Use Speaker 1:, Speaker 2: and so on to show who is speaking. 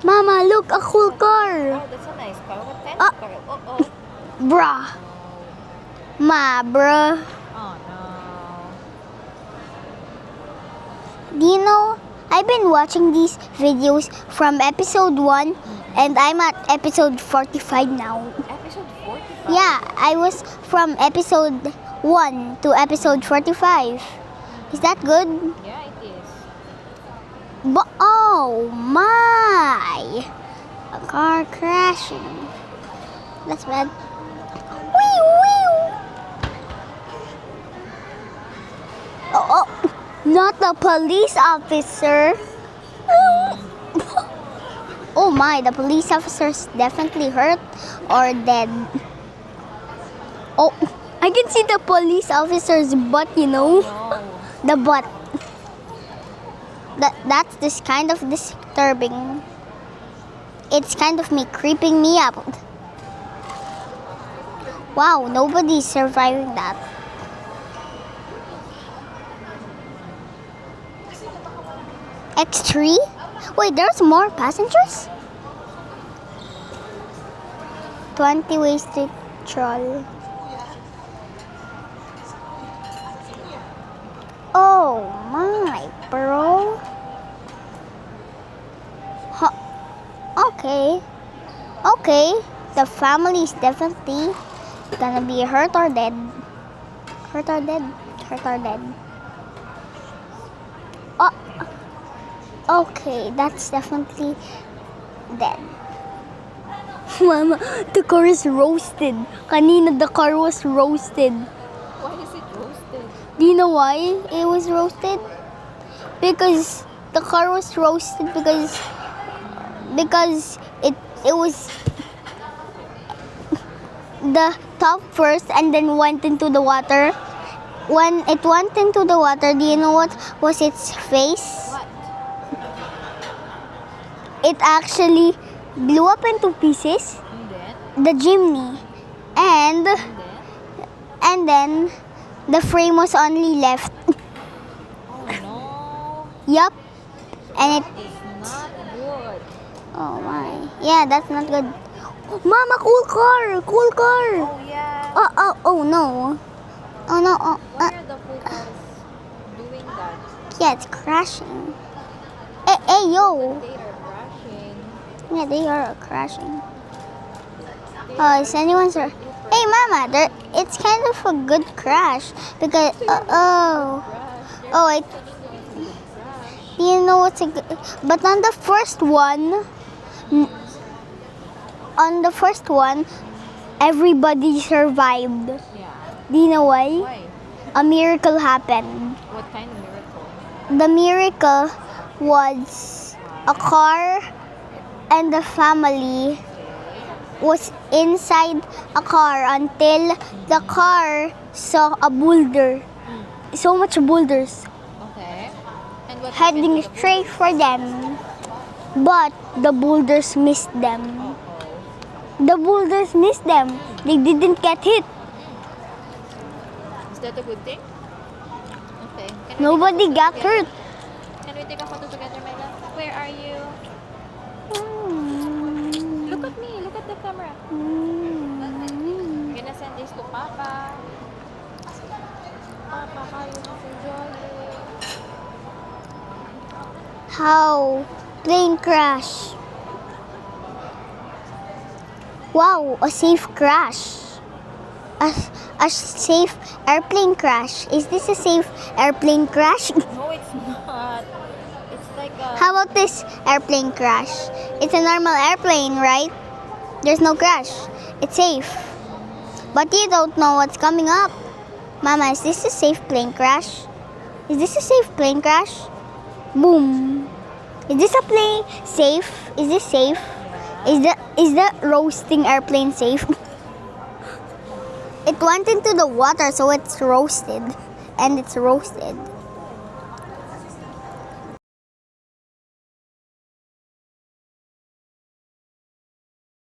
Speaker 1: Mama, look, a cool car.
Speaker 2: Oh, that's a nice car. What kind
Speaker 1: Ah.
Speaker 2: of car? Oh,
Speaker 1: Bruh. Ma, bruh.
Speaker 2: oh no.
Speaker 1: Do you know, I've been watching these videos from episode 1 and I'm at episode 45 now.
Speaker 2: Episode 45?
Speaker 1: Yeah, I was from episode 1 to episode 45. Is that good?
Speaker 2: Yeah, it is.
Speaker 1: But oh my! A car crashing. That's bad. Wee wee! Oh, not the police officer. Oh my, the police officer's definitely hurt or dead. Oh, I can see the police officer's butt, you know?
Speaker 2: No.
Speaker 1: The butt. That's this kind of disturbing. It's kind of creeping me out. Wow, nobody's surviving that. X3? Wait, there's more passengers? 20 ways to troll. Oh my, bro. Huh. Okay. Okay. The family is definitely gonna be hurt or dead. Hurt or dead. Hurt or dead. Oh. Okay, that's definitely dead. Mama, the car is roasted. Kanina the car was roasted.
Speaker 2: Why is it roasted?
Speaker 1: Do you know why it was roasted? Because the car was roasted because it was the top first and then went into the water. When it went into the water, do you know what was its face?
Speaker 2: What?
Speaker 1: It actually blew up into pieces.
Speaker 2: And then?
Speaker 1: The chimney.
Speaker 2: And then?
Speaker 1: And then the frame was only left.
Speaker 2: Oh no.
Speaker 1: Yup. And it
Speaker 2: It's not good.
Speaker 1: oh my. Yeah, that's not good. Mama, cool car! Cool car!
Speaker 2: Oh yeah.
Speaker 1: Oh no. Oh no.
Speaker 2: Why are the cool cars doing that?
Speaker 1: Yeah, it's crashing. Hey, yo.
Speaker 2: They are crashing.
Speaker 1: Yeah, they are crashing. Oh, is anyone sir? Hey, Mama, it's kind of a good crash because oh, I. Do you know what's a good? But on the first one, everybody survived.
Speaker 2: Yeah.
Speaker 1: Do you know why?
Speaker 2: Why?
Speaker 1: A miracle happened.
Speaker 2: What kind of miracle?
Speaker 1: The miracle was a car and the family was inside a car until the car saw a boulder. So much boulders
Speaker 2: Okay. And what
Speaker 1: heading
Speaker 2: happened to the
Speaker 1: straight for them. But the boulders missed them. The boulders missed them. They didn't get hit.
Speaker 2: Is that a good thing? Okay.
Speaker 1: Nobody got hurt.
Speaker 2: Can we take a photo together, my love? Where are you? Look at me. Look at the camera. I'm gonna send this to Papa. Papa, how you must enjoy it.
Speaker 1: How plane crash. Wow, a safe crash. A safe airplane crash. Is this a safe airplane crash?
Speaker 2: No, it's not. It's like a...
Speaker 1: How about this airplane crash? It's a normal airplane, right? There's no crash. It's safe. But you don't know what's coming up. Mama, is this a safe plane crash? Is this a safe plane crash? Boom. Is this a plane safe? Is this safe? Is the roasting airplane safe? It went into the water, so it's roasted. And it's roasted.